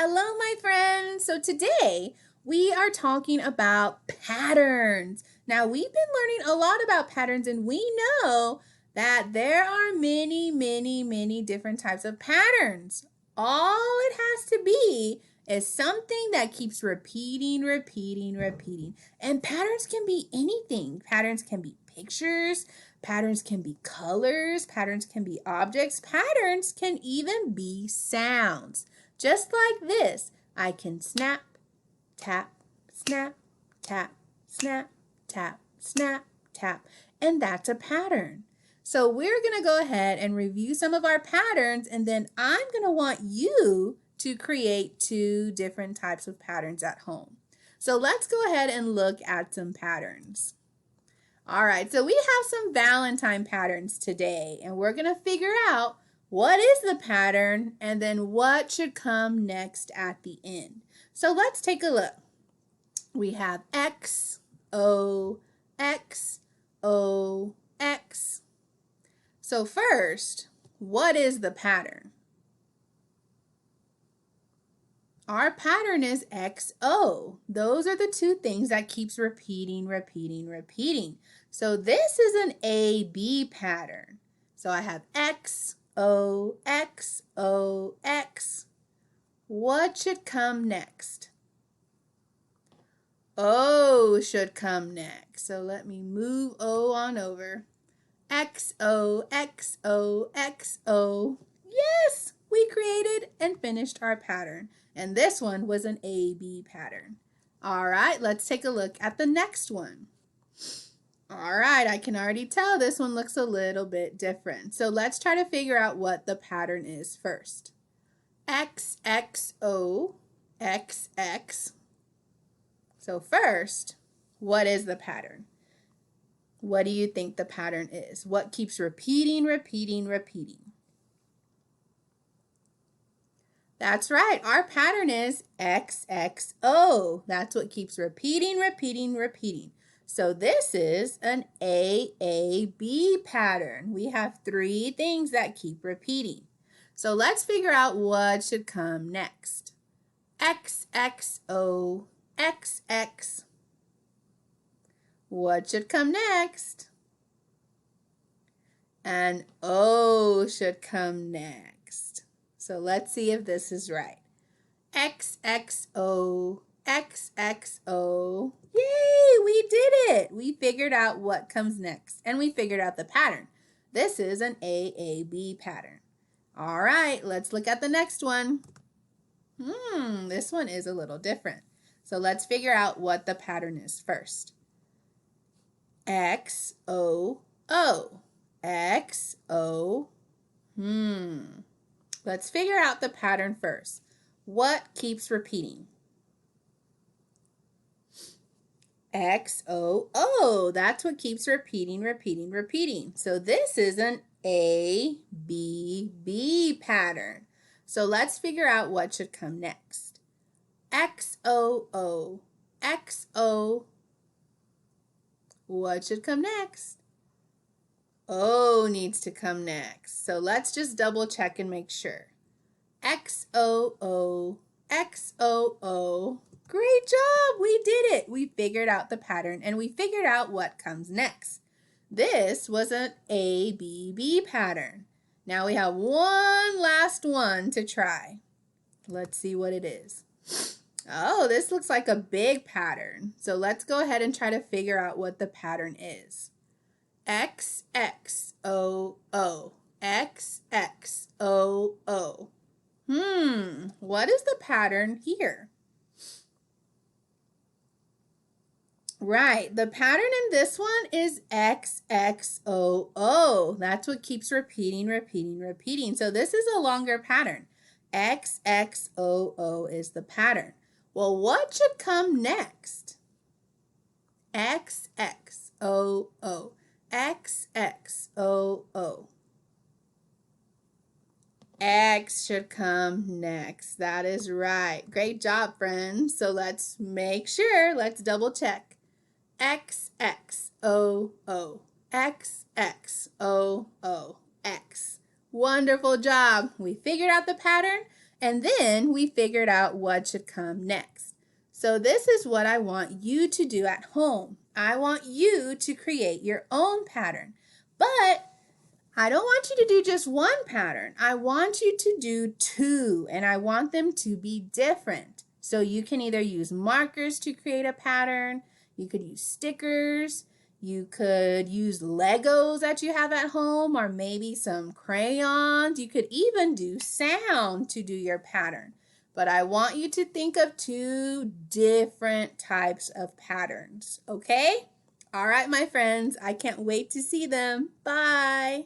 Hello, my friends. So today we are talking about patterns. Now, we've been learning a lot about patterns, and we know that there are many different types of patterns. All it has to be is something that keeps repeating. And patterns can be anything. Patterns can be pictures, patterns can be colors, patterns can be objects, patterns can even be sounds. Just like this, I can snap, tap, snap, tap, snap, tap, snap, tap, and that's a pattern. So we're going to go ahead and review some of our patterns, and then I'm going to want you to create 2 different types of patterns at home. So let's go ahead and look at some patterns. All right, so we have some Valentine patterns today, and we're going to figure out what is the pattern and then what should come next at the end. So let's take a look. We have X, O, X, O, X. So first, what is the pattern? Our pattern is XO. Those are the 2 things that keeps repeating. So this is an AB pattern. So I have X, O, X, O, X. What should come next? O should come next. So let me move O on over. X, O, X, O, X, O. Yes, we created and finished our pattern. And this one was an AB pattern. All right, let's take a look at the next one. All right, I can already tell this one looks a little bit different. So let's try to figure out what the pattern is first. X, X, O, X, X. So first, what is the pattern? What do you think the pattern is? What keeps repeating? That's right. Our pattern is XXO. That's what keeps repeating. So this is an AAB pattern. We have 3 things that keep repeating. So let's figure out what should come next. XXO, XX. What should come next? And O should come next. So let's see if this is right. XXO, XXO. Yay, we did it. We figured out what comes next, and we figured out the pattern. This is an AAB pattern. All right, let's look at the next one. This one is a little different. So let's figure out what the pattern is first. XOO, XO. Let's figure out the pattern first. What keeps repeating? XOO. That's what keeps repeating. So this is an ABB pattern. So let's figure out what should come next. XOO, XO. What should come next? O needs to come next. So let's just double check and make sure. XOO, XOO. Great job! We did it! We figured out the pattern and we figured out what comes next. This was an ABB pattern. Now we have one last one to try. Let's see what it is. Oh, this looks like a big pattern. So let's go ahead and try to figure out what the pattern is. XXOO, XXOO. What is the pattern here? Right, the pattern in this one is XXOO. That's what keeps repeating. So this is a longer pattern. XXOO is the pattern. Well, what should come next? XXOO, XXOO. X should come next. That is right. Great job, friends. So let's make sure. Let's double check. XXOO, XXOO, X. Wonderful job. We figured out the pattern And then we figured out what should come next. So this is what I want you to do at home. I want you to create your own pattern. But I don't want you to do just one pattern. I want you to do two, and I want them to be different. So you can either use markers to create a pattern, you could use stickers, you could use Legos that you have at home, or maybe some crayons. You could even do sound to do your pattern. But I want you to think of two different types of patterns, okay? All right, my friends, I can't wait to see them. Bye.